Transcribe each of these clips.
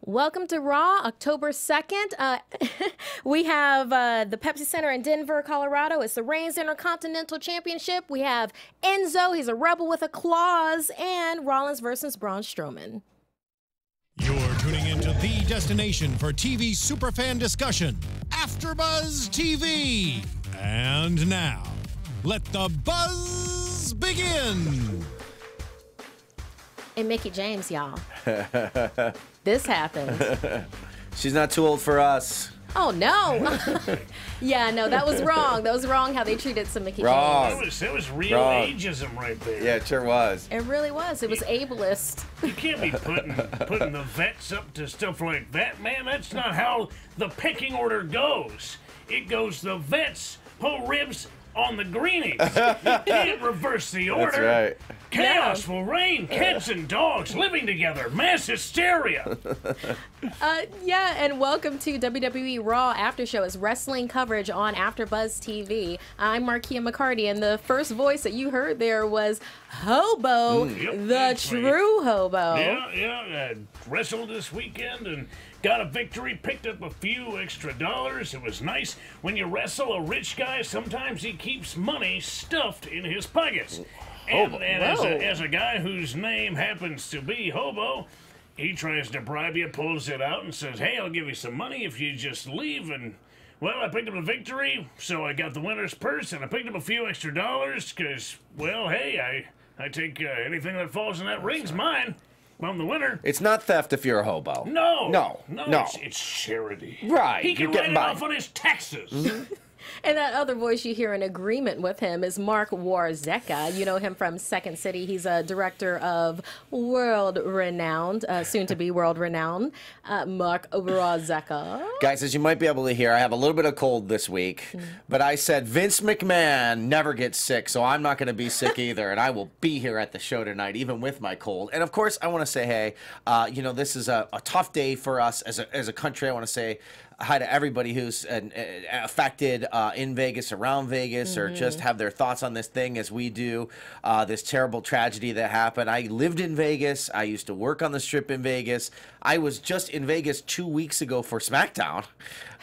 Welcome to Raw, October 2nd. We have the Pepsi Center in Denver, Colorado. It's the Reigns Intercontinental Championship. We have Enzo, he's a rebel with a claws, and Rollins versus Braun Strowman. You're tuning into the destination for TV superfan discussion, AFTERBUZZ TV. And now, let the buzz begin. And Mickie James, y'all. This happened. She's not too old for us. Oh, no. Yeah, no, that was wrong. That was wrong how they treated some Mickie Wrong. James. That was real ageism right there. Yeah, it sure was. It really was. It was ableist. You can't be putting the vets up to stuff like that, man. That's not how the pecking order goes. It goes the vets, pull ribs on the greenies. You can't reverse the order. That's right. Chaos will reign. Cats and dogs living together. Mass hysteria. Yeah, and welcome to WWE Raw After Show. It's wrestling coverage on AfterBuzz TV. I'm Markeia McCarty, and the first voice that you heard there was Hobo, the true Hobo. Yeah. Wrestled this weekend and got a victory, picked up a few extra dollars. It was nice. When you wrestle a rich guy, sometimes he keeps money stuffed in his pockets. And as a guy whose name happens to be Hobo, he tries to bribe you, pulls it out, and says, hey, I'll give you some money if you just leave. And, well, I picked up a victory, so I got the winner's purse, and I picked up a few extra dollars, because, well, hey, I take anything that falls in that ring's mine. I'm the winner. It's not theft if you're a hobo. No. No. It's charity. Right. He can write it off on his taxes. And that other voice you hear in agreement with him is Marc Warzecha. You know him from Second City. He's a director of world-renowned, soon-to-be world-renowned, Marc Warzecha. Guys, as you might be able to hear, I have a little bit of cold this week, but I said Vince McMahon never gets sick, so I'm not going to be sick either, and I will be here at the show tonight, even with my cold. And, of course, I want to say, hey, you know, this is a tough day for us as a country. I want to say hi to everybody who's affected in Vegas, around Vegas, or just have their thoughts on this thing as we do, this terrible tragedy that happened. I lived in Vegas. I used to work on the Strip in Vegas. I was just in Vegas 2 weeks ago for SmackDown.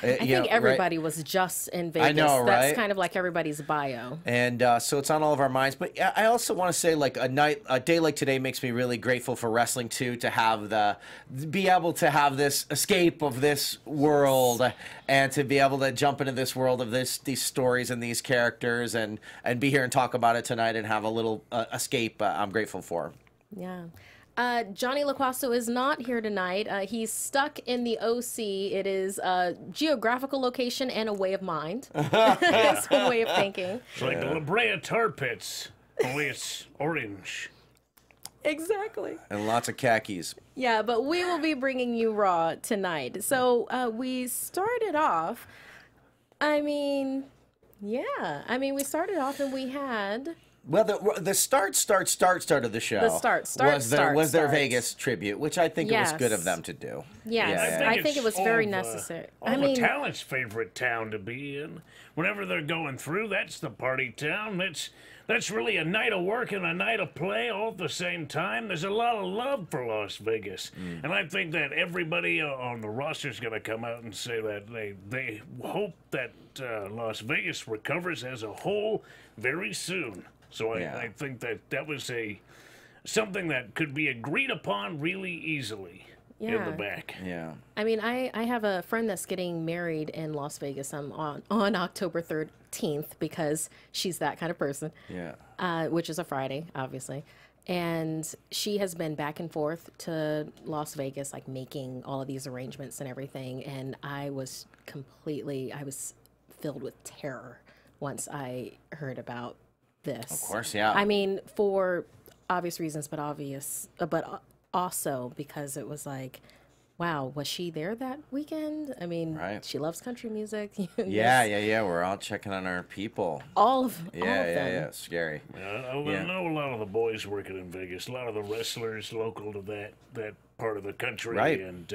I think everybody was just in Vegas. I know, right? That's kind of like everybody's bio. And so it's on all of our minds. But I also want to say, like, a day like today makes me really grateful for wrestling too, to be able to have this escape of this world and to be able to jump into this world of these stories and these characters and be here and talk about it tonight and have a little escape. I'm grateful for. Yeah. Johnny LaQuasto is not here tonight. He's stuck in the OC. It is a geographical location and a way of mind. It's a way of thinking. It's like the La Brea Tar Pits, only it's orange. Exactly. And lots of khakis. Yeah, but we will be bringing you Raw tonight. So we started off, we started off and we had... Well, the start of the show was their Vegas tribute, which I think it was good of them to do. Yes, I think it was very necessary. The talent's favorite town to be in. Whenever they're going through, that's the party town. That's really a night of work and a night of play all at the same time. There's a lot of love for Las Vegas. And I think that everybody on the roster is going to come out and say that they hope that Las Vegas recovers as a whole very soon. So I think that was something that could be agreed upon really easily in the back. Yeah. I mean, I have a friend that's getting married in Las Vegas on October 13th because she's that kind of person. Yeah. Which is a Friday, obviously. And she has been back and forth to Las Vegas, like making all of these arrangements and everything. And I was filled with terror once I heard about this. Of course, yeah. I mean, for obvious reasons, but also because it was like, wow, was she there that weekend? I mean, she loves country music. Yeah. We're all checking on our people. All of them. Yeah. Scary. I know a lot of the boys working in Vegas, a lot of the wrestlers local to that part of the country. Right. And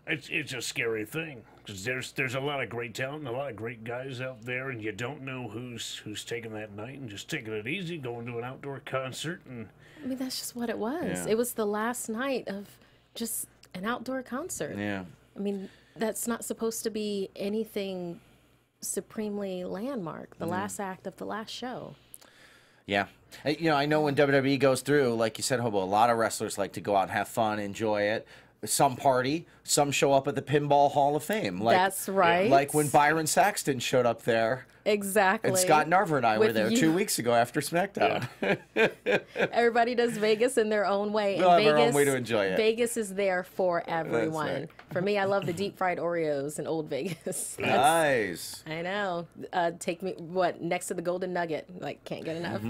it's a scary thing. Because there's a lot of great talent and a lot of great guys out there, and you don't know who's taking that night and just taking it easy, going to an outdoor concert. And I mean, that's just what it was. Yeah. It was the last night of just an outdoor concert. Yeah. I mean, that's not supposed to be anything supremely landmark, the last act of the last show. Yeah. You know, I know when WWE goes through, like you said, Hobo, a lot of wrestlers like to go out and have fun, enjoy it. Some party, some show up at the Pinball Hall of Fame. Like, that's right. Like when Byron Saxton showed up there. Exactly. And Scott Narver and I were there 2 weeks ago after SmackDown. Yeah. Everybody does Vegas in their own way. We'll have our own way to enjoy it. Vegas is there for everyone. Right. For me, I love the deep fried Oreos in Old Vegas. Nice. I know. Take me, next to the Golden Nugget. Like, can't get enough.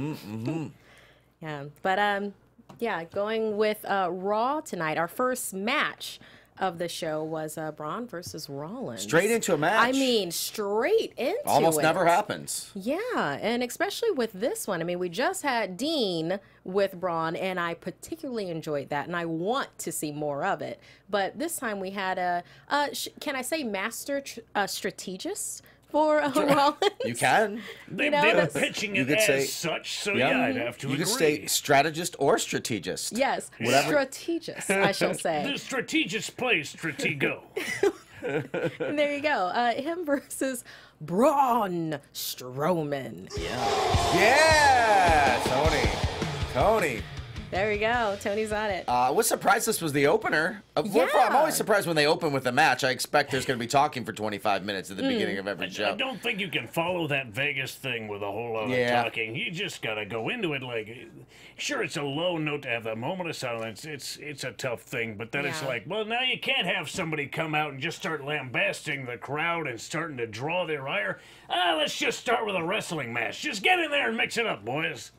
Yeah. But, yeah, going with Raw tonight. Our first match of the show was Braun versus Rollins. Straight into a match. I mean, straight into Almost it. never happens. Yeah, and especially with this one. I mean, we just had Dean with Braun, and I particularly enjoyed that, and I want to see more of it. But this time we had a, can I say master strategist for Rollins? You can. They were pitching it as say, such, so yeah, I'd have to agree. You could say strategist or strategist. Yes, strategist, I shall say. The strategist plays Stratego. And there you go. Him versus Braun Strowman. Yeah, Tony. There we go. Tony's on it. I was surprised this was the opener. Yeah. I'm always surprised when they open with a match. I expect there's going to be talking for 25 minutes at the beginning of every show. I don't think you can follow that Vegas thing with a whole lot of talking. You just got to go into it like, sure, it's a low note to have that moment of silence. It's a tough thing, but then it's like, well, now you can't have somebody come out and just start lambasting the crowd and starting to draw their ire. Let's just start with a wrestling match. Just get in there and mix it up, boys.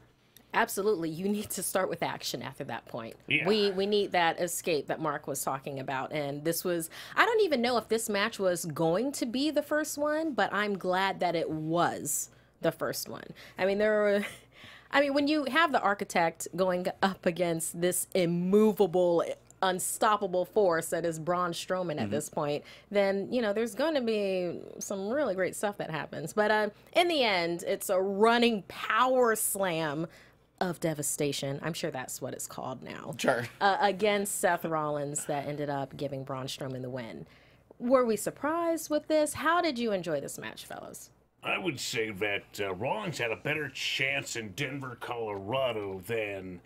Absolutely. You need to start with action after that point. Yeah. We need that escape that Mark was talking about. And this was, I don't even know if this match was going to be the first one, but I'm glad that it was the first one. I mean, when you have the Architect going up against this immovable, unstoppable force that is Braun Strowman at this point, then, you know, there's going to be some really great stuff that happens. But in the end, it's a running power slam of devastation. I'm sure that's what it's called now. Sure. Against Seth Rollins that ended up giving Braun Strowman the win. Were we surprised with this? How did you enjoy this match, fellas? I would say that Rollins had a better chance in Denver, Colorado than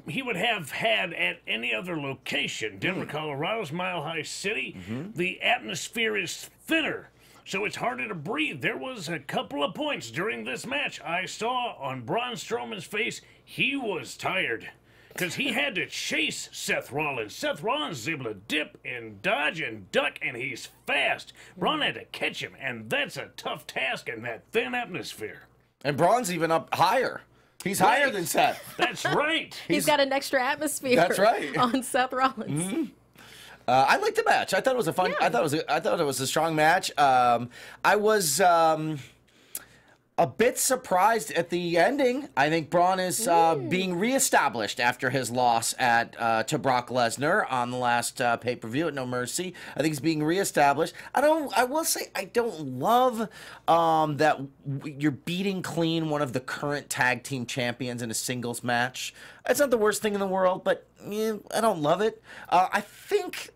he would have had at any other location. Denver, Colorado's Mile High City. The atmosphere is thinner, so it's harder to breathe. There was a couple of points during this match I saw on Braun Strowman's face. He was tired because he had to chase Seth Rollins. Seth Rollins is able to dip and dodge and duck, and he's fast. Braun had to catch him, and that's a tough task in that thin atmosphere. And Braun's even up higher. He's higher than Seth. That's right. He's got an extra atmosphere. That's right. On Seth Rollins. I liked the match. I thought it was a fun. I thought it was a strong match. I was a bit surprised at the ending. I think Braun is being reestablished after his loss to Brock Lesnar on the last pay-per-view at No Mercy. I think he's being reestablished. I will say I don't love that you're beating clean one of the current tag team champions in a singles match. It's not the worst thing in the world, but I don't love it. I think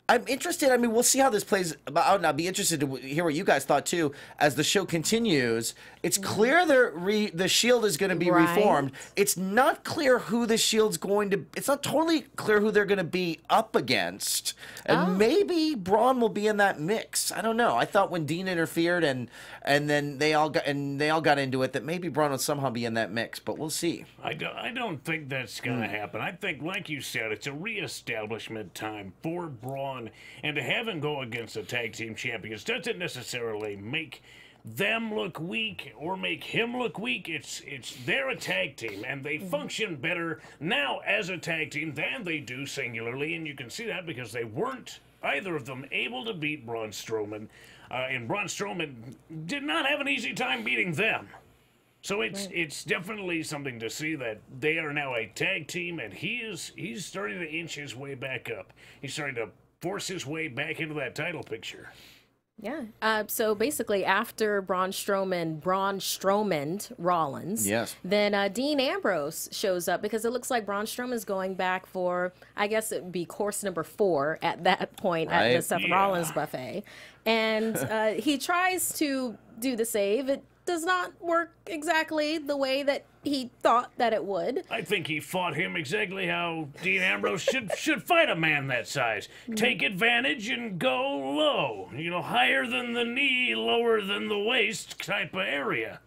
I'm interested. I mean, we'll see how this plays out, and I'll be interested to hear what you guys thought too as the show continues. It's clear the Shield is going to be reformed. It's not clear who the Shield's going to. It's not totally clear who they're going to be up against, and maybe Braun will be in that mix. I don't know. I thought when Dean interfered and then they all got into it that maybe Braun will somehow be in that mix, but we'll see. I don't think that's going to happen. I think, like you said, it's a reestablishment time for Braun, and to have him go against the tag team champions doesn't necessarily make them look weak or make him look weak. They're a tag team, and they function better now as a tag team than they do singularly, and you can see that because they weren't, either of them, able to beat Braun Strowman, and Braun Strowman did not have an easy time beating them. So it's definitely something to see that they are now a tag team, and he's starting to inch his way back up. He's starting to force his way back into that title picture. Yeah. So basically, after Braun Strowman'd Rollins, Yes. then Dean Ambrose shows up because it looks like Braun Strowman's going back for, I guess it would be course number 4 at that point at the Seth Rollins buffet. And he tries to do the save. It does not work exactly the way that he thought that it would. I think he fought him exactly how Dean Ambrose should fight a man that size. Take advantage and go low. You know, higher than the knee, lower than the waist type of area.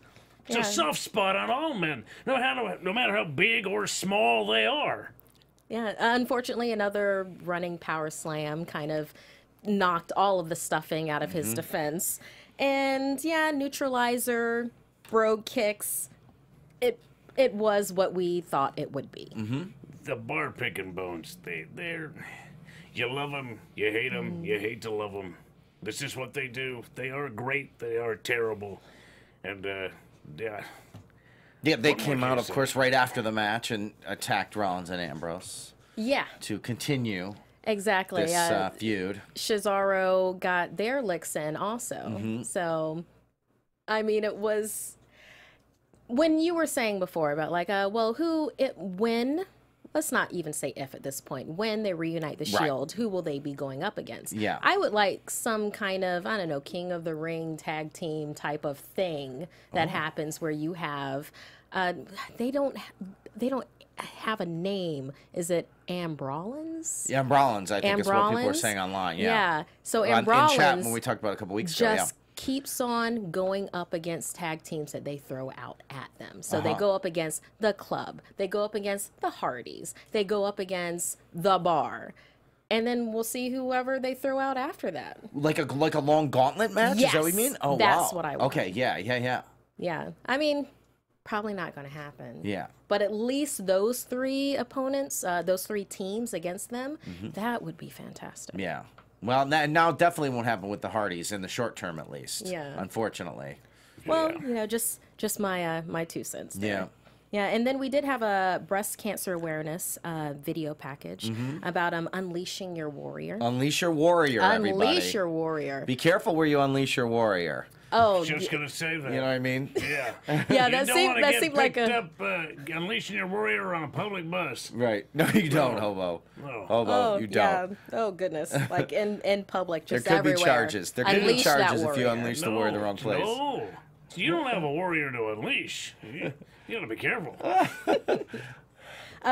It's a soft spot on all men, no matter how big or small they are. Yeah, unfortunately, another running power slam kind of knocked all of the stuffing out of his defense. And yeah, neutralizer, brogue kicks. It was what we thought it would be. The bar picking bones, they're you love them, you hate them, you hate to love them. This is what they do. They are great, they are terrible, and yeah. Yeah, they came out, of course, right after the match and attacked Rollins and Ambrose. Yeah. To continue exactly this feud. Cesaro got their licks in also. So, I mean, it was when you were saying before about like, well, when, let's not even say if at this point, when they reunite the Shield, who will they be going up against? Yeah. I would like some kind of, I don't know, King of the Ring tag team type of thing that happens where you have, they don't have a name. Is it Ambrolins? Yeah, Ambrolins, I think is what people are saying online. Yeah. So in Ambrolins chat when we talked about it a couple weeks ago. just keeps on going up against tag teams that they throw out at them. So they go up against the Club. They go up against the Hardys. They go up against the Bar. And then we'll see whoever they throw out after that. Like a long gauntlet match? Yes, Is that what you mean? Oh, that's wow. what I want. Okay, yeah. Yeah. I mean, probably not going to happen. Yeah. But at least those 3 opponents, those 3 teams against them, that would be fantastic. Yeah. Well, now definitely won't happen with the Hardys in the short term, at least. Yeah. Unfortunately. Well, you know, just my 2 cents there. Yeah. Yeah, and then we did have a breast cancer awareness video package about unleashing your warrior. Unleash your warrior, everybody. Unleash your warrior. Be careful where you unleash your warrior. Oh, Just gonna say that. You know what I mean? Yeah. yeah, You that don't seemed wanna that get seemed like picked a. up unleashing your warrior on a public bus. Right. No, you don't, Hobo. No. Hobo, you don't. Yeah. Oh goodness! Like in public, just There could everywhere. be charges. There could be Unleash that charges if you warrior. unleash the warrior in the wrong place. No. You don't have a warrior to unleash. You gotta be careful.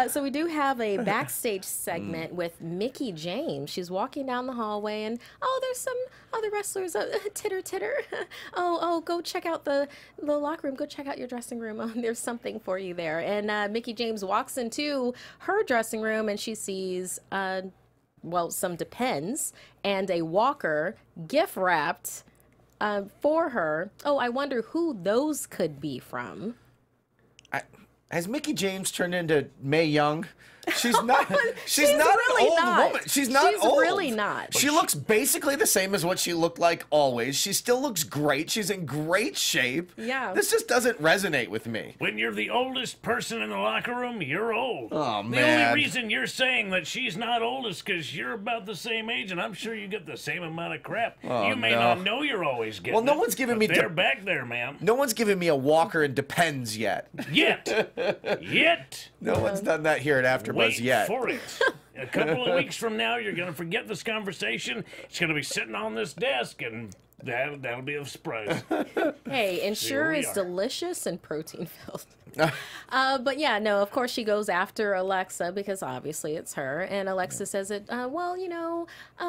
So we do have a backstage segment with Mickie James. She's walking down the hallway, and there's some other wrestlers. Titter, titter. Oh, go check out the locker room. Go check out your dressing room. There's something for you there. And Mickie James walks into her dressing room, and she sees some Depends and a walker gift wrapped for her. Oh, I wonder who those could be from. Has Mickie James turned into Mae Young? She's not. She's not really an old not. woman. She's not She's old. really not. She looks basically the same as what she looked like always. She still looks great. She's in great shape. Yeah. This just doesn't resonate with me. When you're the oldest person in the locker room, you're old. Oh, The man. only reason you're saying that she's not old is because you're about the same age, and I'm sure you get the same amount of crap. Oh, you may no. not know you're always getting Well, no it, one's giving but me they're back there, man. No one's giving me a walker and Depends yet. Yet. No one's done that here at AfterBuzz Wait yet. for it. A couple of weeks from now, you're going to forget this conversation. It's going to be sitting on this desk, and that'll be a surprise. Hey, Ensure we is are. delicious and protein filled. But yeah, no, of course she goes after Alexa because obviously it's her. And Alexa says that,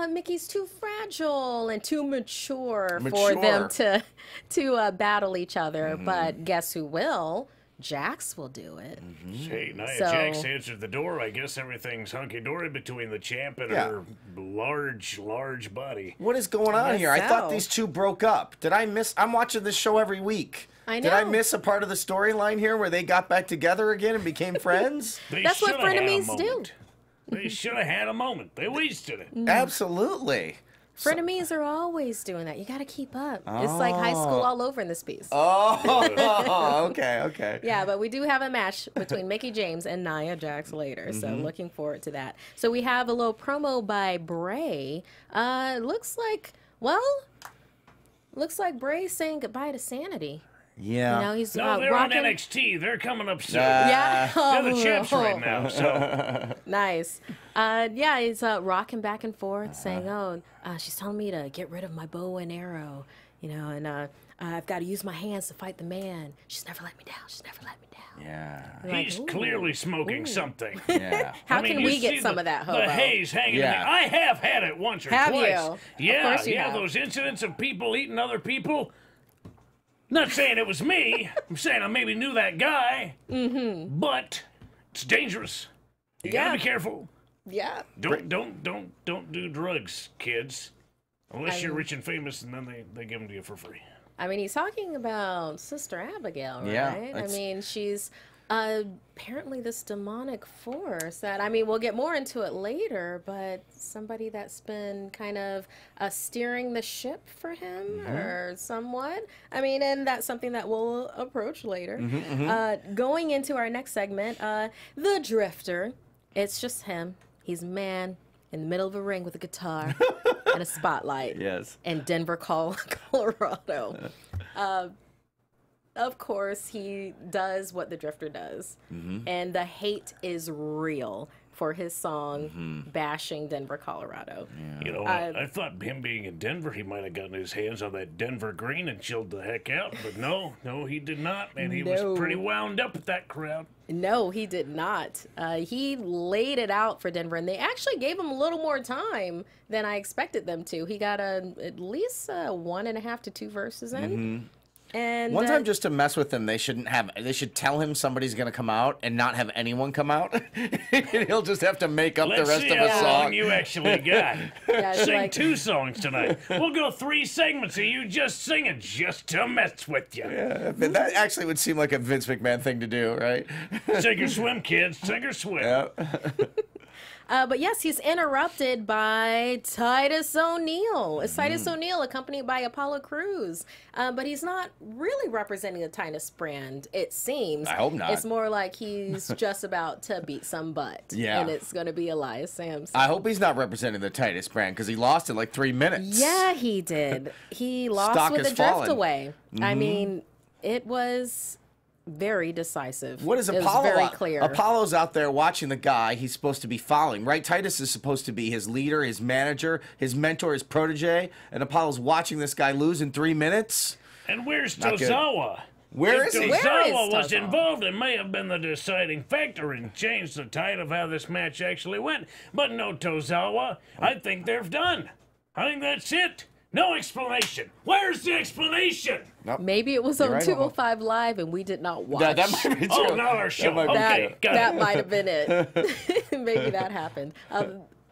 Mickey's too fragile and too mature for them to battle each other. But guess who will? Jax will do it. Hey, Nia So- Jax answered the door. I guess everything's hunky-dory between the champ and her large body. What is going on Guess here? I thought so. these two broke up. Did I miss? I'm watching this show every week. I Did I know. miss a part of the storyline here where they got back together again and became friends? They That's what shoulda had a frenemies do. moment. They should have had a moment. They wasted it. Absolutely. Frenemies are always doing that. You got to keep up. It's like high school all over in this piece. Oh, okay. Yeah, but we do have a match between Mickie James and Nia Jax later, so looking forward to that. So we have a little promo by Bray. Looks like, well, looks like Bray's saying goodbye to sanity. Yeah. You know, he's No, they're rocking. on NXT. They're coming up soon. Yeah. They're the champs right now, so. Nice. Yeah, he's rocking back and forth, saying, "Oh, she's telling me to get rid of my bow and arrow, you know, and I've got to use my hands to fight the man. She's never let me down. She's never let me down." Yeah. He's clearly smoking something. Yeah. How I mean, can you we get see some of that, Hobo? The haze hanging in Yeah. there. I have had it once or Have twice. you? Yeah, Of course you have. those incidents of people eating other people. Not saying it was me. I'm saying I maybe knew that guy. Mm-hmm. But it's dangerous. You gotta be careful. Yeah. Don't do drugs, kids. Unless you're rich and famous, and then they give them to you for free. I mean, he's talking about Sister Abigail, right? Yeah, I that's- mean, she's apparently this demonic force that, I mean, we'll get more into it later, but somebody that's been kind of steering the ship for him or somewhat. I mean, and that's something that we'll approach later. Going into our next segment, the Drifter. It's just him. He's a man in the middle of a ring with a guitar and a spotlight. Yes. In Denver, Colorado. Of course, he does what the Drifter does. And the hate is real for his song bashing Denver, Colorado. You know, I thought him being in Denver, he might have gotten his hands on that Denver green and chilled the heck out. But no, he did not. And he was pretty wound up at that crowd. No, he did not. He laid it out for Denver, and they actually gave him a little more time than I expected them to. He got at least 1.5 to 2 verses in. And One time, just to mess with him, they should tell him somebody's gonna come out and not have anyone come out. He'll just have to make up the Let's rest see of how a long song. you actually got. Yeah, it's Sing like- 2 songs tonight. We'll go 3 segments of you just singing just to mess with you. Yeah, but that actually would seem like a Vince McMahon thing to do, right? Sink or swim, kids. Sink or swim. Yeah. But yes, he's interrupted by Titus O'Neil. It's Titus O'Neil accompanied by Apollo Crews. But he's not really representing the Titus brand, it seems. I hope not. It's more like he's just about to beat some butt. Yeah. And it's going to be Elias Sampson. I hope he's not representing the Titus brand because he lost in like 3 minutes. Yeah, he did. He lost Stock with has the drift fallen. away. I mean, it was very decisive. What is It Apollo? was very clear. Apollo's out there watching the guy he's supposed to be following, right? Titus is supposed to be his leader, his manager, his mentor, his protege, and Apollo's watching this guy lose in 3 minutes. And where's Not good. Tozawa? Where If is he? Where is Tozawa was Tozawa? involved, it may have been the deciding factor and changed the tide of how this match actually went. But no Tozawa. I think they're done. I think that's it. No explanation. Where's the explanation? Maybe it was on right, 205 Live and we did not watch. That might be true. Oh, not our show. That might be Okay, true. got That it. might have been it. Maybe that happened.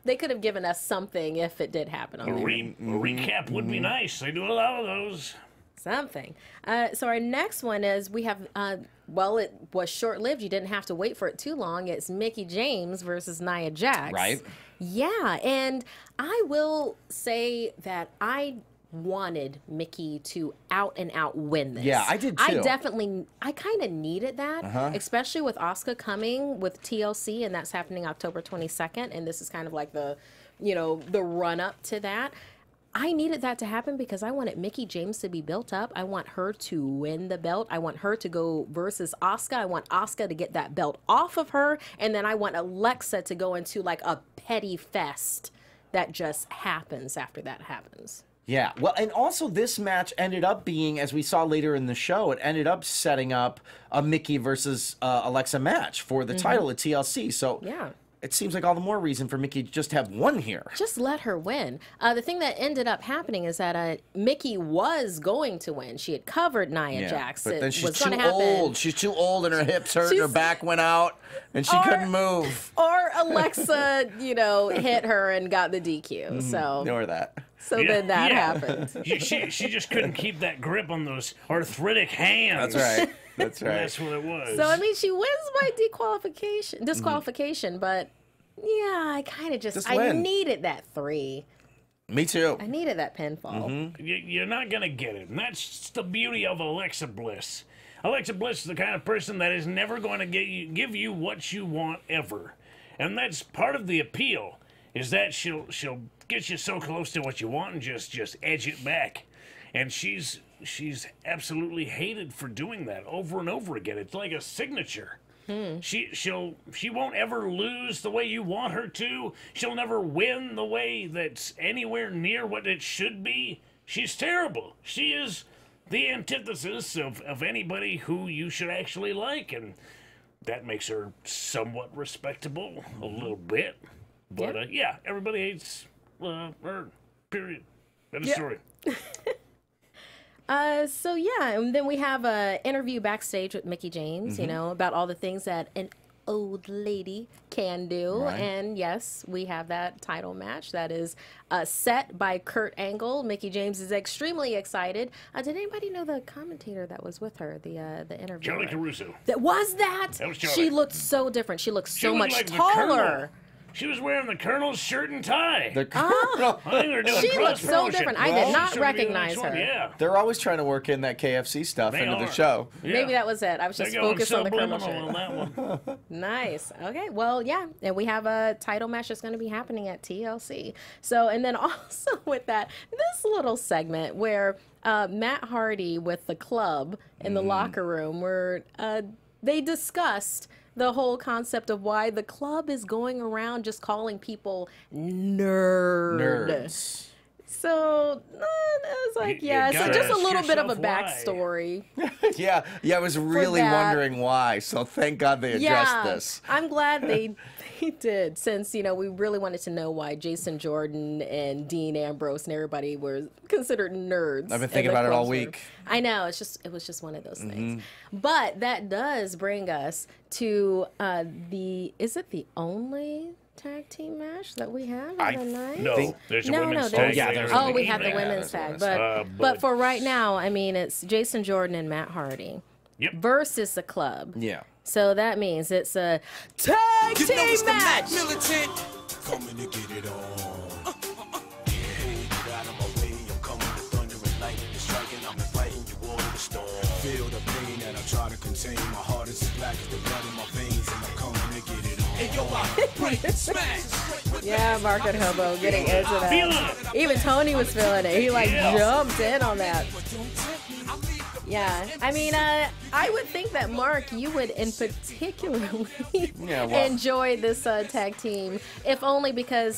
They could have given us something if it did happen on A there. recap would be nice. They do a lot of those. Something. So our next one is we have, well, it was short-lived. You didn't have to wait for it too long. It's Mickie James versus Nia Jax. Right. Yeah, and I will say that I wanted Mickie to out and out win this. Yeah, I did I too. I kind of needed that, especially with Asuka coming with TLC, and that's happening October 22nd, and this is kind of like the run up to that. I needed that to happen because I wanted Mickie James to be built up. I want her to win the belt. I want her to go versus Asuka. I want Asuka to get that belt off of her. And then I want Alexa to go into like a petty fest that just happens after that happens. Yeah, well, and also this match ended up being, as we saw later in the show, it ended up setting up a Mickie versus Alexa match for the title at TLC. So Yeah. it seems like all the more reason for Mickie to just have one here. Just let her win. The thing that ended up happening is that Mickie was going to win. She had covered Nia Jax. but It then she's was too gonna happen. old. She's too old, and her hips hurt, and her She's- back went out, and she couldn't move. Or Alexa, hit her and got the DQ. So, Ignore that. then that happened. She just couldn't keep that grip on those arthritic hands. That's right. That's right. That's what it was. So I mean, she wins by disqualification, but yeah, I kind of just I win. needed that 3. Me too. I needed that pinfall. You're not going to get it. And that's the beauty of Alexa Bliss. Alexa Bliss is the kind of person that is never going to give you what you want ever. And that's part of the appeal, is that she'll get you so close to what you want and just edge it back. and she's absolutely hated for doing that over and over again. It's like a signature. She won't ever lose the way you want her to. She'll never win the way that's anywhere near what it should be. She's terrible. She is the antithesis of anybody who you should actually like, and that makes her somewhat respectable a little bit. But yeah, everybody hates her. Period. End of story. So yeah, and then we have a interview backstage with Mickie James, you know, about all the things that an old lady can do. Right. And yes, we have that title match that is set by Kurt Angle. Mickie James is extremely excited. Did anybody know the commentator that was with her, the interviewer? Charlie Caruso. That was that? That was Charlie. She looked so different. She looked so looked much like the taller. Colonel. She was wearing the Colonel's shirt and tie. The Colonel. I think they're doing She cross looked so promotion. different. I did not She's gonna be the recognize next one, her. Yeah. They're always trying to work in that KFC stuff They into the are. show. Yeah. Maybe that was it. I was just They're going focused on the Colonel subliminal shirt. on that one. Nice. Okay. Well, yeah. And we have a title match that's going to be happening at TLC. So, and then also with that, this little segment where Matt Hardy with the club in the locker room, where they discussed the whole concept of why the club is going around just calling people Nerds. So I was like, You yeah. So gotta just a ask little bit of a yourself why. backstory. Yeah, I was really that. wondering why. So thank God they addressed this. I'm glad they did, since, you know, we really wanted to know why Jason Jordan and Dean Ambrose and everybody were considered nerds. I've been in thinking the about it all close room. week. I know, it was just one of those things. But that does bring us to is it the only tag team match that we have on the night? No, there's a women's there's- tag. yeah, later there's in Oh, the we have the evening. women's tag, there's but for right now, I mean, it's Jason Jordan and Matt Hardy Yep. versus the club. Yeah. So that means it's a tag You know team it's the Mac match. Militant. Coming to get it on. Get out of my way. I'm coming with thunder and lightning. It's striking. I'm inviting you all to the storm. Feel the pain that I try to contain. My heart is as black as the blood in my veins, and I'm coming to get it on. Hey, yo, I break, smash. Yeah, Mark and Hobo getting into Feeling that. it. Even Tony was feeling it. He Yeah. jumped in on that. Yeah, I mean, I would think that Mark, you would in particularly enjoy this tag team, if only because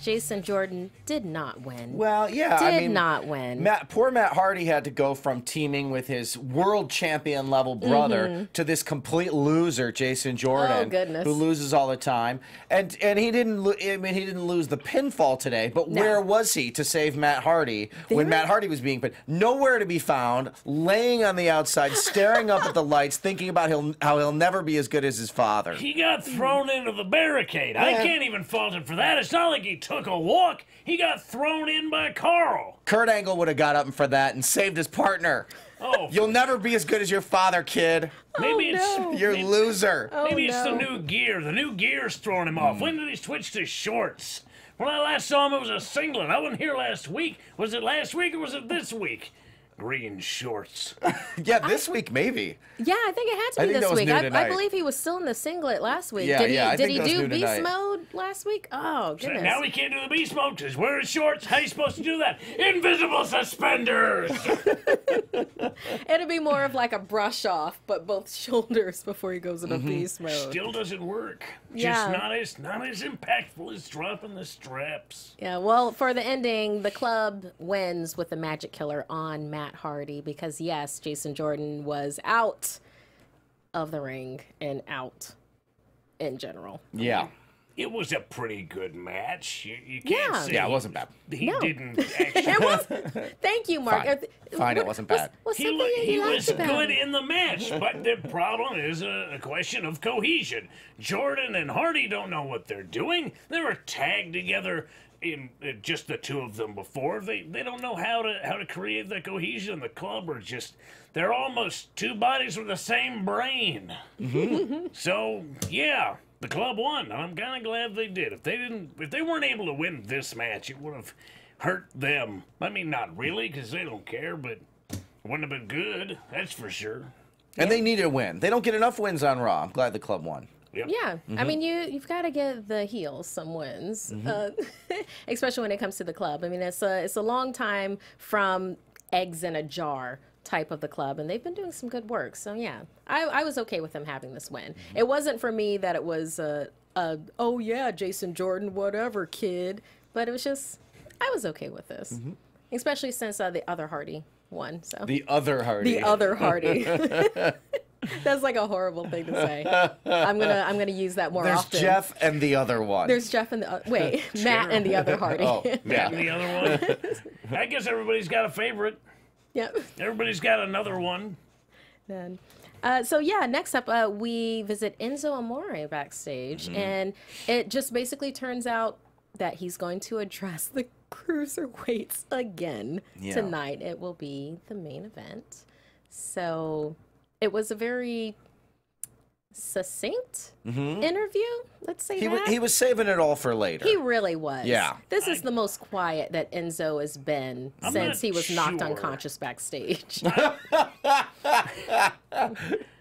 Jason Jordan did not win. Well, yeah, I mean, not win. Poor Matt Hardy had to go from teaming with his world champion level brother to this complete loser, Jason Jordan, Oh, goodness. who loses all the time. And he didn't. I mean, he didn't lose the pinfall today. But where was he to save Matt Hardy when Matt Hardy was being pinned? Nowhere to be found. Laying on the outside, staring up at the lights, thinking about how he'll never be as good as his father. He got thrown into the barricade. I can't even fault him for that. It's not like he took a walk. He got thrown in by Carl. Kurt Angle would have got up for that and saved his partner. Oh, You'll never be as good as your father, kid. maybe it's You're a loser. maybe it's the no. new gear. The new gear's throwing him off. When did he switch to shorts? When I last saw him, it was a singlet. I wasn't here last week. Was it last week or was it this week? Green shorts. Yeah, this week maybe. Yeah, I think it had I to be think that this was week. new I tonight. believe he was still in the singlet last week. Yeah, did he, yeah, I did think he that was do new beast tonight. mode last week? Oh, goodness. Now he can't do the beast mode because wearing shorts. How you supposed to do that? Invisible suspenders. It'll be more of like a brush off, but both shoulders before he goes into beast mode. Still doesn't work. Yeah. Just not as impactful as dropping the straps. Yeah, well, for the ending, the club wins with the Magic Killer on Matt Hardy because, yes, Jason Jordan was out of the ring and out in general. Yeah. It was a pretty good match. You can't Yeah. say Yeah, it wasn't bad. he No. didn't actually. It was. Thank you, Mark. Fine. Fine, it wasn't bad. What's He, something look, that he you liked was about good it? in the match, but the problem is a question of cohesion. Jordan and Hardy don't know what they're doing. They were tagged together in just the two of them before. They don't know how to create the cohesion. The club are just they're almost two bodies with the same brain. So yeah. The club won. I'm kind of glad they did. If they weren't able to win this match, it would have hurt them. I mean, not really, because they don't care, but it wouldn't have been good. That's for sure. And they need a win. They don't get enough wins on Raw. I'm glad the club won. Yep. Yeah, I mean, you've got to give the heels some wins, especially when it comes to the club. I mean, it's a long time from eggs in a jar type of the club, and they've been doing some good work. So yeah, I was okay with them having this win. It wasn't for me that it was oh yeah, Jason Jordan, whatever, kid. But it was just, I was okay with this, especially since the other Hardy won. So The other Hardy. the other Hardy. That's like a horrible thing to say. I'm gonna use that more There's often. Jeff and the other one. There's Jeff and the wait, Matt and the other Hardy. Oh, yeah. And the other one. I guess everybody's got a favorite. Yep. Everybody's got another one. Then, so yeah, next up we visit Enzo Amore backstage, and it just basically turns out that he's going to address the cruiserweights again tonight. It will be the main event. So it was a very succinct interview. Let's say that. He was saving it all for later. He really was. Yeah. This is the most quiet that Enzo has been since he was knocked sure. unconscious backstage.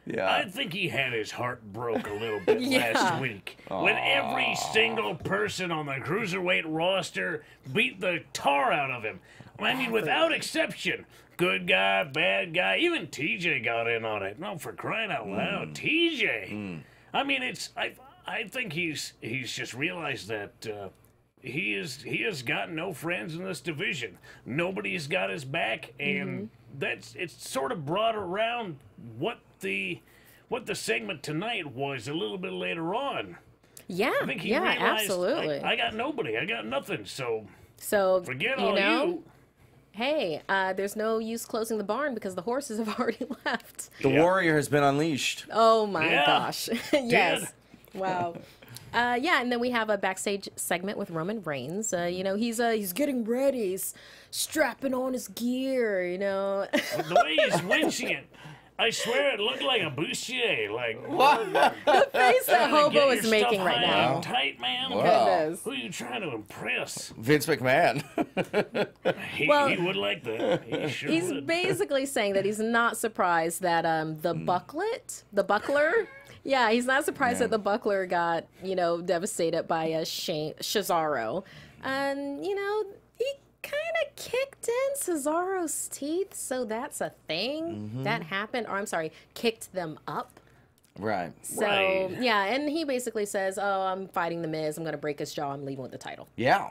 Yeah. I think he had his heart broke a little bit last week when every single person on the cruiserweight roster beat the tar out of him. I mean, without exception. Good guy, bad guy, even TJ got in on it. No, for crying out loud, TJ. I mean, I think he's just realized that he has got no friends in this division. Nobody's got his back, and it's sort of brought around what the segment tonight was a little bit later on. Yeah, I think he realized, absolutely. I got nobody. I got nothing. So forget you all know, you. Hey, there's no use closing the barn because the horses have already left. The warrior has been unleashed. Oh my Yeah. gosh. Yes. Wow. Yeah, and then we have a backstage segment with Roman Reigns. You know, he's getting ready. He's strapping on his gear, you know. The way he's winching it, I swear it looked like a bustier. Like The face that Hobo is making right now. Tight, man. Goodness. Who are you trying to impress? Vince McMahon. He would like that. He sure He's would. basically saying that he's not surprised that the buckler, yeah, he's not surprised that the buckler got, you know, devastated by Cesaro. And, you know, he kind of kicked in Cesaro's teeth, so that's a thing that happened. Or I'm sorry, kicked them up. Right. So, Right. yeah, and he basically says, oh, I'm fighting The Miz. I'm going to break his jaw. I'm leaving with the title. Yeah.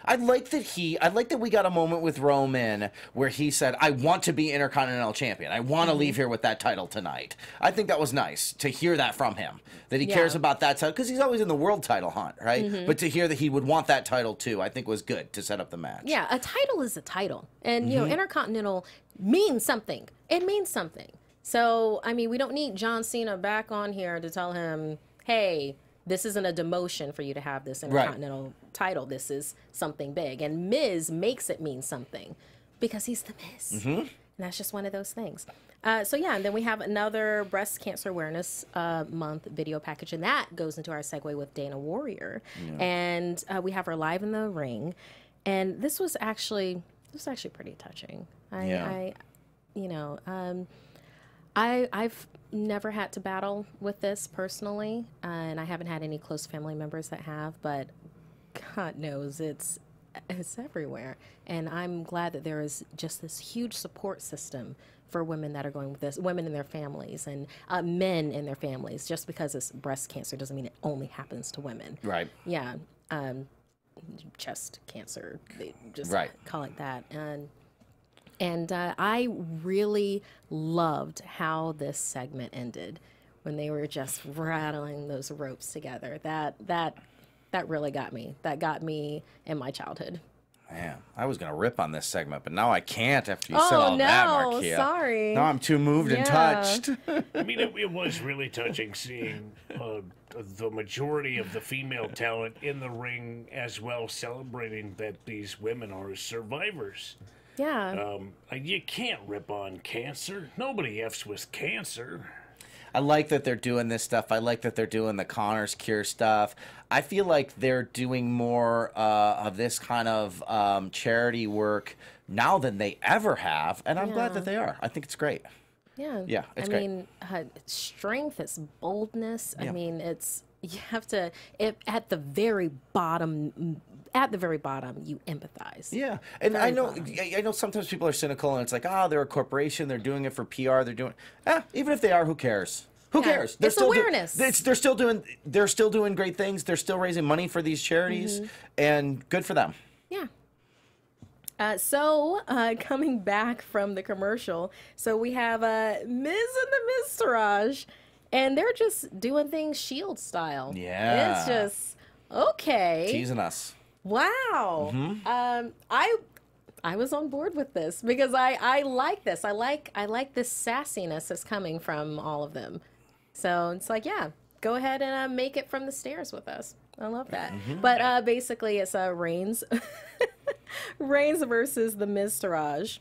I like that we got a moment with Roman where he said, I want to be Intercontinental Champion. I want to leave here with that title tonight. I think that was nice to hear that from him, that he cares about that title, because he's always in the world title hunt, right? But to hear that he would want that title too, I think was good to set up the match. Yeah, a title is a title. And, you know, Intercontinental means something. It means something. So, I mean, we don't need John Cena back on here to tell him, hey, this isn't a demotion for you to have this Intercontinental title. This is something big. And Miz makes it mean something because he's the Miz. And that's just one of those things. So, yeah, and then we have another Breast Cancer Awareness Month video package, and that goes into our segue with Dana Warrior. And we have her live in the ring. And this was actually pretty touching. I've never had to battle with this personally, and I haven't had any close family members that have, but God knows it's everywhere. And I'm glad that there is just this huge support system for women that are going with this, women and their families, and men and their families. Just because it's breast cancer doesn't mean it only happens to women. Right. Yeah. Chest cancer, they just call it that. And I really loved how this segment ended when they were just rattling those ropes together. That really got me. That got me in my childhood. Man, I was going to rip on this segment, but now I can't after you said all that, Markeia. Sorry. Now I'm too moved and touched. I mean, it was really touching seeing the majority of the female talent in the ring as well, celebrating that these women are survivors. Yeah. You can't rip on cancer. Nobody F's with cancer. I like that they're doing this stuff. I like that they're doing the Connor's Cure stuff. I feel like they're doing more of this kind of charity work now than they ever have, and I'm glad that they are. I think it's great. Yeah. Yeah, it's I great. mean, strength, it's boldness. I mean, it's, you have to, at the very bottom at the very bottom, you empathize. Yeah, and Very I know bottom. I know sometimes people are cynical and it's like, they're a corporation, they're doing it for PR, they're doing even if they are, who cares? Who Yeah, cares? They're it's still awareness. they're still doing great things. They're still raising money for these charities, and good for them. Yeah. So coming back from the commercial, so we have Miz and the Miztourage, and they're just doing things Shield style. Yeah. It's just okay. Teasing us. Wow. I was on board with this because I like this. I like this sassiness that's coming from all of them. So it's like, yeah, go ahead and make it from the stairs with us. I love that. But basically, it's Reigns, Reigns versus the Miztourage,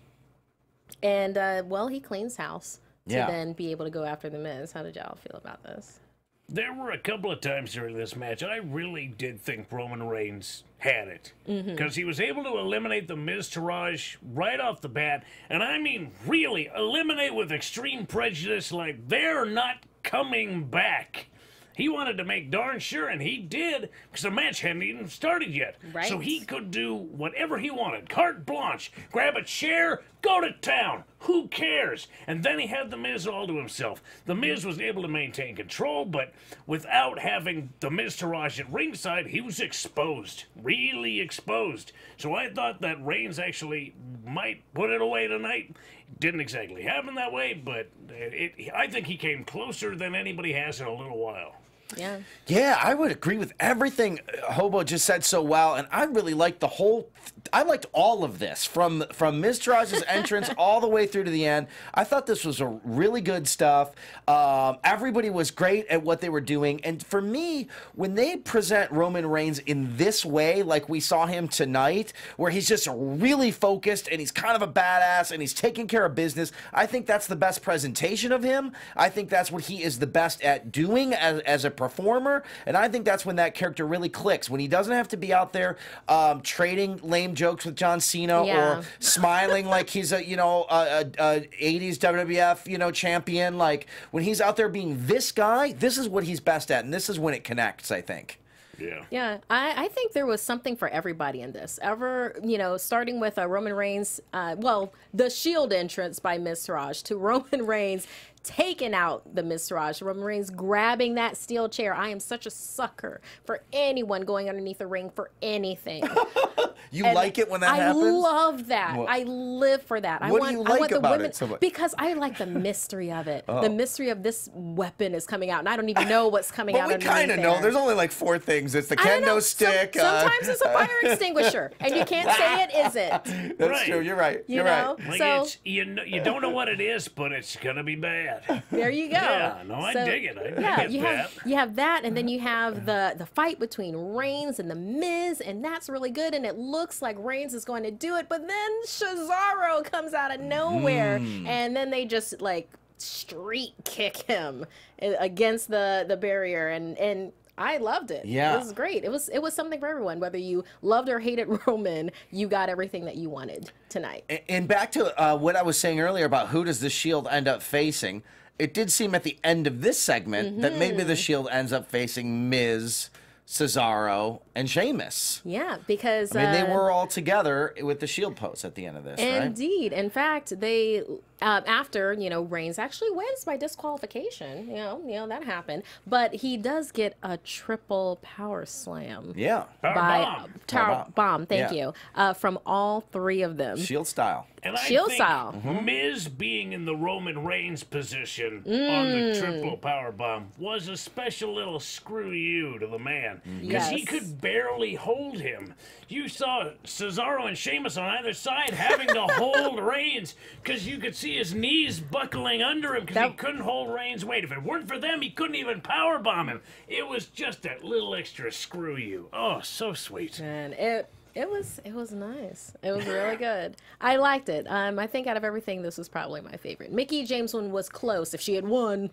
and well, he cleans house to then be able to go after the Miz. How did y'all feel about this? There were a couple of times during this match I really did think Roman Reigns had it. Because he was able to eliminate the Miztourage right off the bat. And I mean, really, eliminate with extreme prejudice, like they're not coming back. He wanted to make darn sure, and he did, because the match hadn't even started yet. Right. So he could do whatever he wanted. Carte blanche. Grab a chair, go to town. Who cares? And then he had The Miz all to himself. The Miz was able to maintain control, but without having the Miztourage at ringside, he was exposed. Really exposed. So I thought that Reigns actually might put it away tonight. Didn't exactly happen that way, but I think he came closer than anybody has in a little while. Yeah. Yeah, I would agree with everything Hobo just said so well, and I really liked I liked all of this from Miztourage's entrance all the way through to the end. I thought this was a really good stuff. Everybody was great at what they were doing, and for me, when they present Roman Reigns in this way, like we saw him tonight, where he's just really focused and he's kind of a badass and he's taking care of business, I think that's the best presentation of him. I think that's what he is the best at doing as a performer, and I think that's when that character really clicks, when he doesn't have to be out there trading lame jokes with John Cena or smiling like he's a 80s WWF champion. Like when he's out there being this guy, this is what he's best at, and this is when it connects, I think. Yeah, I think there was something for everybody in this. Starting with Roman Reigns, the Shield entrance by Miztourage to Roman Reigns taking out the Miztourage, Roman Reigns grabbing that steel chair. I am such a sucker for anyone going underneath the ring for anything. You like it when that happens? I love that. I live for that. What do you like about it so much? Because I like the mystery of it. The mystery of this weapon is coming out, and I don't even know what's coming out underneath we kind of know. There's only like 4 things. It's the kendo stick. Sometimes it's a fire extinguisher, and you can't say it isn't. That's true. You're right. You're right. Like you don't know what it is, but it's gonna be bad. There you go. Yeah, no, I dig it. I dig that. You have that, and then you have the fight between Reigns and the Miz, and that's really good, and it looks like Reigns is going to do it, but then Cesaro comes out of nowhere, and then they just like street kick him against the barrier, and I loved it. Yeah. It was great. It was something for everyone. Whether you loved or hated Roman, you got everything that you wanted tonight. And back to what I was saying earlier about who does the Shield end up facing, it did seem at the end of this segment that maybe the Shield ends up facing Miz, Cesaro, and Sheamus. Yeah, because I mean, they were all together with the Shield post at the end of this, right? Indeed. In fact, they after Reigns actually wins by disqualification. That happened, but he does get a triple power slam. Yeah, Power bomb. Thank you. From all 3 of them. Shield style. And I Shield think style. Miz being in the Roman Reigns position on the triple power bomb was a special little screw you to the man, because he could barely hold him. You saw Cesaro and Sheamus on either side having to hold Reigns, because you could see his knees buckling under him because he couldn't hold Reigns' weight. If it weren't for them, he couldn't even power bomb him. It was just that little extra screw you. Oh, so sweet. And it was nice. It was really good. I liked it. I think out of everything, this was probably my favorite. Mickie James one was close. If she had won,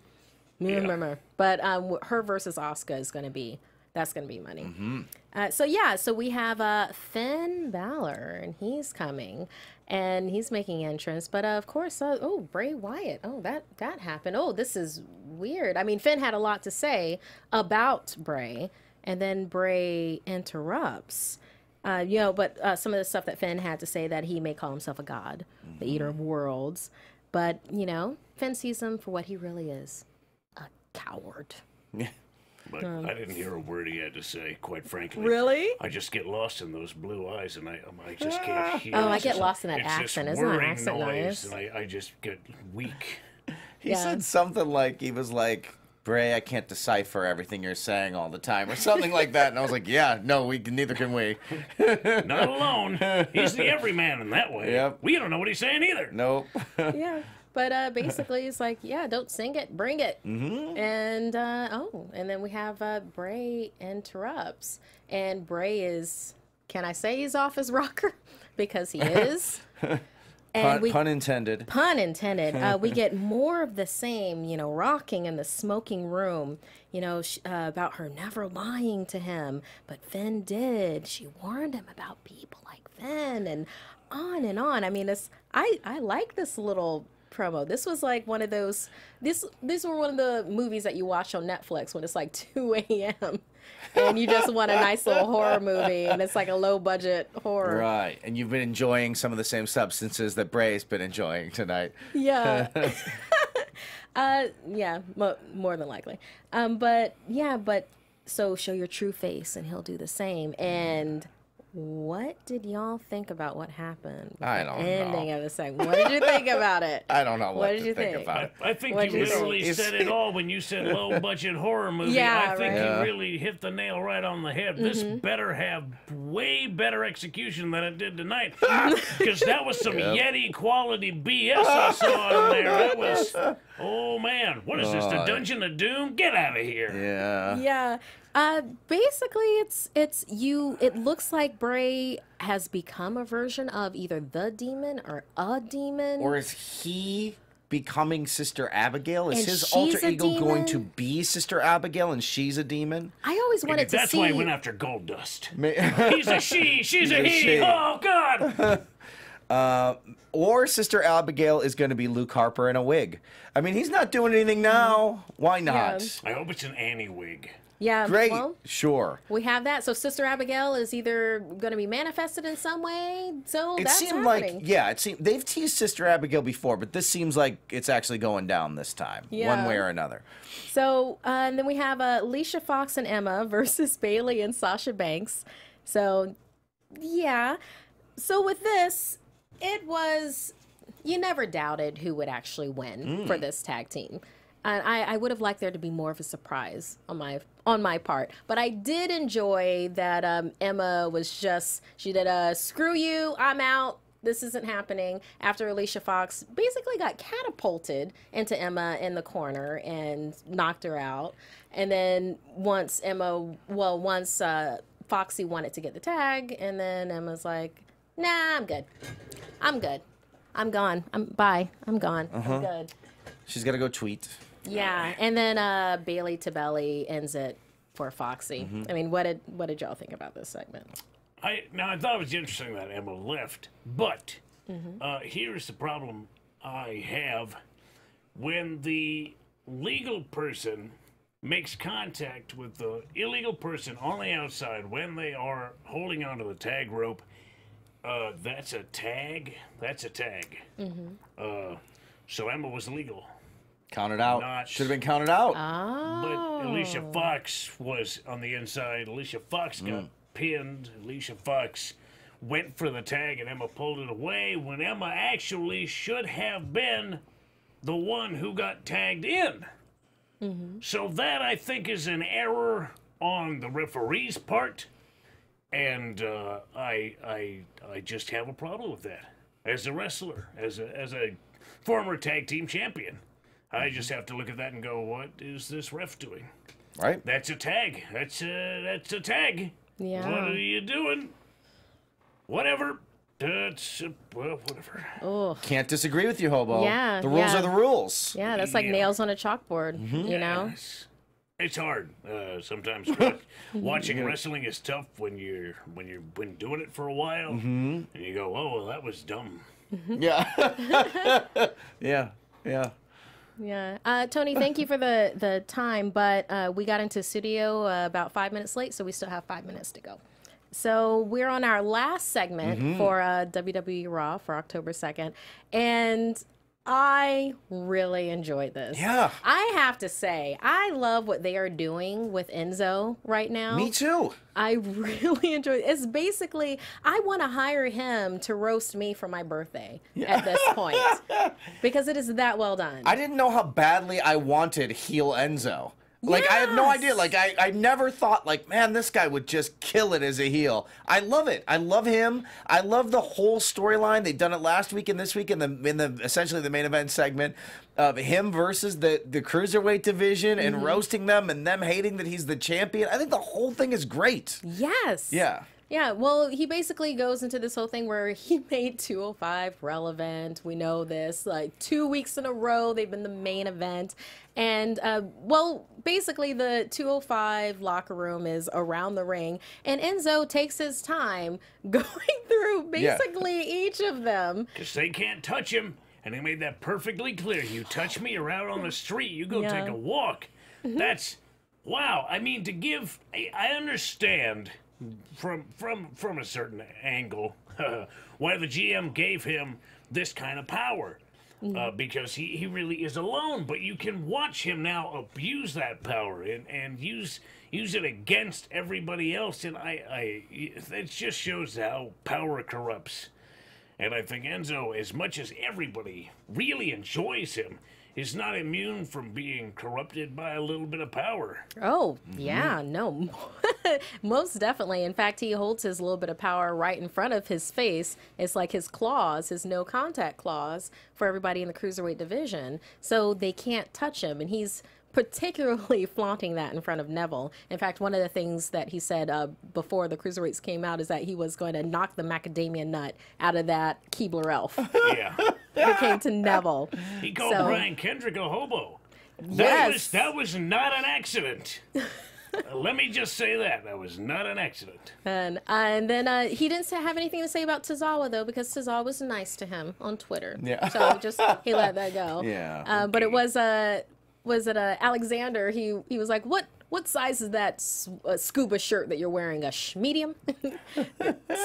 but her versus Asuka is going to be. That's going to be money. So we have Finn Balor, and he's coming, and he's making entrance. But of course, Bray Wyatt. Oh, that happened. Oh, this is weird. I mean, Finn had a lot to say about Bray, and then Bray interrupts. You know, but some of the stuff that Finn had to say, that he may call himself a god, the eater of worlds. But, you know, Finn sees him for what he really is, a coward. Yeah. But I didn't hear a word he had to say, quite frankly. Really? I just get lost in those blue eyes, and I just can't hear. Oh, I It's get just- lost in that it's accent. Just Isn't that whirring accent noise, nice? and I just get weak. He said something like, he was like, Bray, I can't decipher everything you're saying all the time, or something like that. And I was like, yeah, no, neither can we. Not alone. He's the everyman in that way. Yep. We don't know what he's saying either. Nope. Yeah. But basically, it's like, yeah, don't sing it, bring it. Mm-hmm. And, and then we have Bray interrupts. And Bray is, can I say he's off his rocker? Because he is. And Pun intended. Pun intended. We get more of the same, you know, rocking in the smoking room, you know, about her never lying to him. But Finn did. She warned him about people like Finn, and on and on. I mean, I like this little promo. This was like one of those, these were one of the movies that you watch on Netflix when it's like 2 a.m. and you just want a nice little horror movie, and it's like a low budget horror. Right. And you've been enjoying some of the same substances that Bray's been enjoying tonight. Yeah. Yeah, more than likely. But so show your true face and he'll do the same. And what did y'all think about what happened? I don't know. Ending of the segment. What did you think about it? I don't know what did to you think about it. I think What'd you you think? literally said it all when you said low budget horror movie. Yeah, I think right. you really hit the nail right on the head. This better have way better execution than it did tonight. Because that was some Yeti quality BS I saw in there. That was, oh man, what is this, the Dungeon of Doom? Get out of here. Yeah. Yeah. Basically, it looks like Bray has become a version of either the demon or a demon. Or is he becoming Sister Abigail? Is And his she's alter a ego going to demon? be Sister Abigail and she's a demon? I always wanted to That's see. why he went after Gold Dust. May- He's a she, she's a a he. she. Oh, God. Or Sister Abigail is going to be Luke Harper in a wig. I mean, he's not doing anything now. Why not? Yeah. I hope it's an Annie wig. Yeah, Great. well, Sure. we have that. So Sister Abigail is either going to be manifested in some way. So It that's seemed happening. like, yeah, it seemed they've teased Sister Abigail before, but this seems like it's actually going down this time, one Yeah. way or another. So and then we have Leisha Fox and Emma versus Bailey and Sasha Banks. So yeah. So with this, it was, you never doubted who would actually win for this tag team. And I would have liked there to be more of a surprise on my part. But I did enjoy that Emma was just, she did a screw you, I'm out, this isn't happening, after Alicia Fox basically got catapulted into Emma in the corner and knocked her out. And then once Foxy wanted to get the tag, and then Emma's like, nah, I'm good. I'm good. I'm gone. Bye. I'm gone. I'm good. She's got to go tweet. Yeah, and then Bailey to Belly ends it for Foxy. I mean, what did y'all think about this segment? I thought it was interesting that Emma left, but here's the problem I have. When the legal person makes contact with the illegal person on the outside when they are holding onto the tag rope, that's a tag. That's a tag. So Emma was legal. Counted out. Not- Should have been counted out. But Alicia Fox was on the inside. Alicia Fox got pinned. Alicia Fox went for the tag, and Emma pulled it away when Emma actually should have been the one who got tagged in. So that, I think, is an error on the referee's part, and I just have a problem with that. As a wrestler, as a former tag team champion, I just have to look at that and go, what is this ref doing? Right? That's a tag. That's a tag. Yeah. What are you doing? Whatever. That's well, whatever. Oh, Can't disagree with you, Hobo. Yeah, The rules yeah. are the rules. yeah, that's like Yeah. nails on a chalkboard, you know? It's hard sometimes. Watching wrestling is tough when you've been doing it for a while, and you go, "Oh, well, that was dumb." Yeah. Yeah. Yeah. Yeah. Tony, thank you for the time, but we got into studio about 5 minutes late, so we still have 5 minutes to go. So we're on our last segment for WWE Raw for October 2nd, and I really enjoyed this. Yeah. I have to say, I love what they are doing with Enzo right now. Me too. I really enjoy it. It's basically, I want to hire him to roast me for my birthday at this point. Because it is that well done. I didn't know how badly I wanted heel Enzo. Like, I had no idea. Like, I never thought, like, man, this guy would just kill it as a heel. I love it. I love him. I love the whole storyline. They've done it last week and this week in the essentially the main event segment of him versus the cruiserweight division and roasting them and them hating that he's the champion. I think the whole thing is great. Yes. Yeah. Yeah, well, he basically goes into this whole thing where he made 205 relevant. We know this. Like, 2 weeks in a row, they've been the main event. And, well, basically the 205 locker room is around the ring. And Enzo takes his time going through basically each of them. Because they can't touch him. And he made that perfectly clear. You touch me, you're out on the street. You go take a walk. That's, wow. I mean, to give, I understand from a certain angle why the GM gave him this kind of power. Because he really is alone, but you can watch him now abuse that power and use it against everybody else, and it just shows how power corrupts. And I think Enzo, as much as everybody really enjoys him, is not immune from being corrupted by a little bit of power. Oh, yeah, no. Most definitely. In fact, he holds his little bit of power right in front of his face. It's like his claws, his no contact claws for everybody in the cruiserweight division. So they can't touch him. And he's particularly flaunting that in front of Neville. In fact, one of the things that he said before the cruiserweights came out is that he was going to knock the macadamia nut out of that Keebler elf. Yeah. It came to Neville. He called Brian Kendrick a hobo. Yes. That was not an accident. Let me just say that was not an accident. And then he didn't have anything to say about Tozawa, though, because Tozawa was nice to him on Twitter. Yeah. So he let that go. Yeah. But it was Alexander? He was like, what size is that scuba shirt that you're wearing? A medium?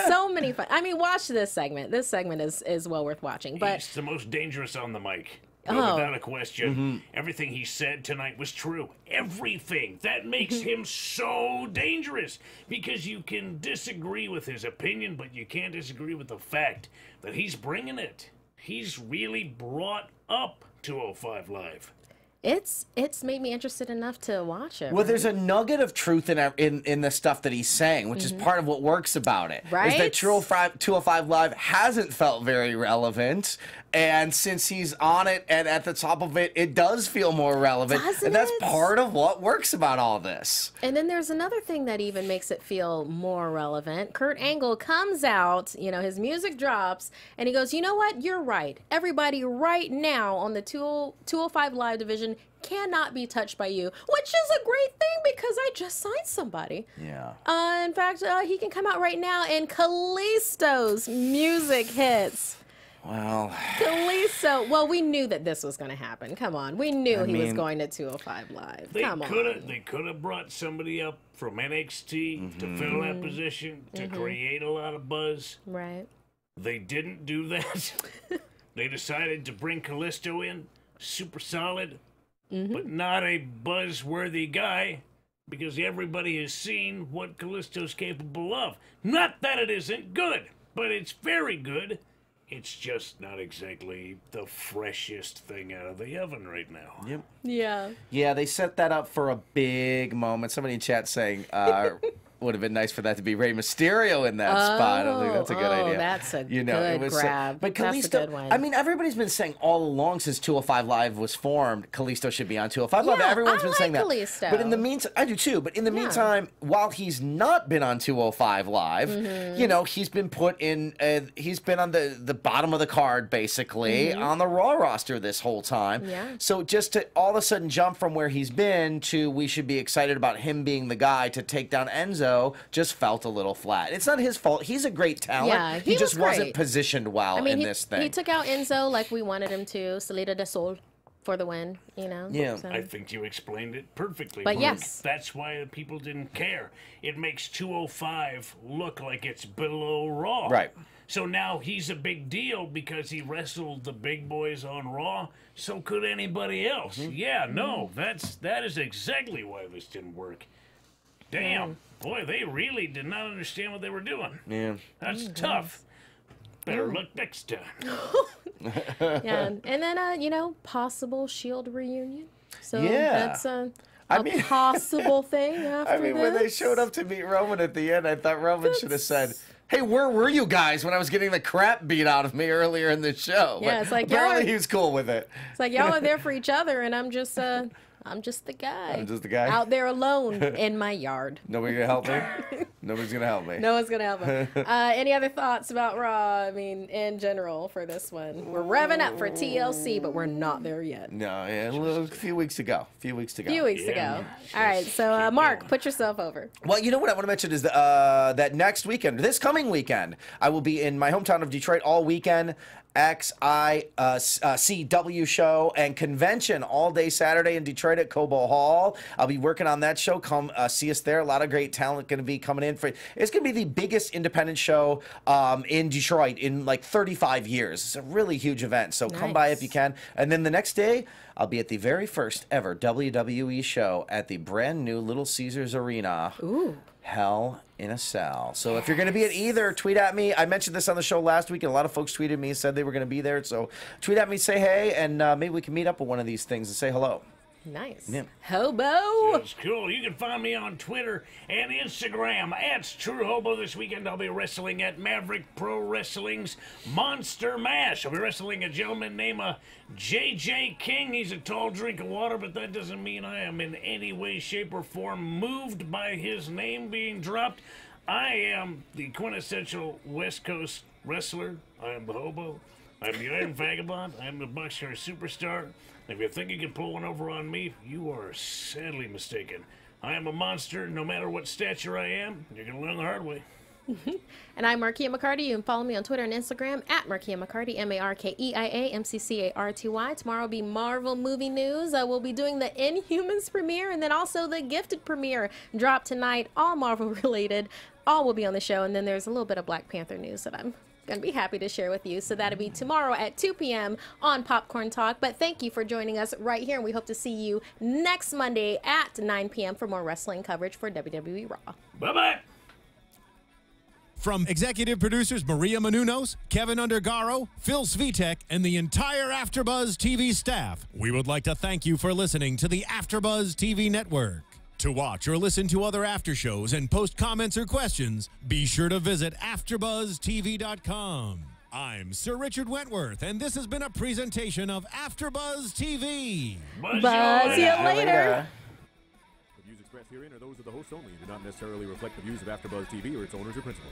So many fun. I mean, watch this segment. This segment is well worth watching. But he's the most dangerous on the mic. Without a question. Everything he said tonight was true. Everything. That makes him so dangerous. Because you can disagree with his opinion, but you can't disagree with the fact that he's bringing it. He's really brought up 205 Live. It's made me interested enough to watch it. Well, there's a nugget of truth in the stuff that he's saying, which is part of what works about it. Right? Is that 205 Live hasn't felt very relevant, and since he's on it and at the top of it, it does feel more relevant. Doesn't and that's it? part of what works about all this. And then there's another thing that even makes it feel more relevant. Kurt Angle comes out, his music drops, and he goes, you know what? You're right. Everybody right now on the 205 Live division cannot be touched by you, which is a great thing because I just signed somebody. Yeah. In fact, he can come out right now and Callisto's music hits. Well, Callisto. Well, we knew that this was going to happen. Come on. We knew he was going to 205 Live. Come on. They could have brought somebody up from NXT to fill that position to create a lot of buzz. Right. They didn't do that. They decided to bring Callisto in, super solid, but not a buzzworthy guy, because everybody has seen what Callisto's capable of. Not that it isn't good, but it's very good. It's just not exactly the freshest thing out of the oven right now. Yep. Yeah. Yeah, they set that up for a big moment. Somebody in chat saying would have been nice for that to be Rey Mysterio in that spot. I think that's a good idea. That's a good it was grab. But That's Callisto, a good one. I mean, everybody's been saying all along since 205 Live was formed, Callisto should be on 205 Live. Yeah, Everyone's I been like saying that. Callisto. But in the meantime, I do too. But in the meantime, while he's not been on 205 Live, he's been put in. He's been on the bottom of the card basically on the Raw roster this whole time. Yeah. So just to all of a sudden jump from where he's been to we should be excited about him being the guy to take down Enzo just felt a little flat. It's not his fault. He's a great talent. Yeah, he just was wasn't great. positioned well in this thing. He took out Enzo like we wanted him to. Salida de Sol for the win, you know? Yeah. So. I think you explained it perfectly. But Mark. yes. That's why the people didn't care. It makes 205 look like it's below Raw. Right. So now he's a big deal because he wrestled the big boys on Raw. So could anybody else. Yeah, no, that is exactly why this didn't work. Damn. Boy, they really did not understand what they were doing. Yeah. That's tough. Better luck next time. Yeah, and then you know, possible Shield reunion. So Yeah. that's a mean- possible thing after I mean, when they showed up to meet Roman at the end, I thought Roman should have said, "Hey, where were you guys when I was getting the crap beat out of me earlier in the show?" Yeah, But it's like, apparently y'all are- he was cool with it. It's like y'all are there for each other, and I'm just the guy. I'm just the guy. Out there alone in my yard. Nobody gonna help me. Nobody's gonna help me. No one's gonna help him. Any other thoughts about Raw? I mean, in general for this one, we're revving up for TLC, but we're not there yet. No, yeah, a few weeks to go. Few weeks to go. All right, so Mark, put yourself over. Well, you know what I want to mention is that next weekend, this coming weekend, I will be in my hometown of Detroit all weekend. XICW show and convention all day Saturday in Detroit at Cobo Hall. I'll be working on that show. Come see us there. A lot of great talent going to be coming in. It's going to be the biggest independent show in Detroit in like 35 years. It's a really huge event, so come by if you can. And then the next day, I'll be at the very first ever WWE show at the brand new Little Caesars Arena. Ooh. Hell in a Cell. So if you're going to be at either, tweet at me. I mentioned this on the show last week, and a lot of folks tweeted me and said they were going to be there. So tweet at me, say hey, and maybe we can meet up at one of these things and say hello. Nice. Yeah. Hobo. That's cool. You can find me on Twitter and Instagram at True Hobo. This weekend I'll be wrestling at Maverick Pro Wrestling's Monster Mash. I'll be wrestling a gentleman named J.J. King. He's a tall drink of water, but that doesn't mean I am in any way, shape, or form moved by his name being dropped. I am the quintessential West Coast wrestler. I am the Hobo. I'm the Iron Vagabond. I'm the Boxcar Superstar. If you think you can pull one over on me, you are sadly mistaken. I am a monster, no matter what stature I am. You're going to learn the hard way. And I'm Markeia McCarty. You can follow me on Twitter and Instagram at Markeia McCarty, Markeia McCarty. Tomorrow will be Marvel movie news. We'll be doing the Inhumans premiere and then also the Gifted premiere drop tonight. All Marvel related. All will be on the show. And then there's a little bit of Black Panther news that I'm going to be happy to share with you. So that'll be tomorrow at 2 p.m. on Popcorn Talk. But thank you for joining us right here. And we hope to see you next Monday at 9 p.m. for more wrestling coverage for WWE Raw. Bye-bye. From executive producers Maria Menounos, Kevin Undergaro, Phil Svitek, and the entire AfterBuzz TV staff, we would like to thank you for listening to the AfterBuzz TV network. To watch or listen to other after shows and post comments or questions, be sure to visit AfterBuzzTV.com. I'm Sir Richard Wentworth, and this has been a presentation of AfterBuzz TV. Buzz you later. The views expressed herein are those of the hosts only and do not necessarily reflect the views of AfterBuzz TV or its owners or principals.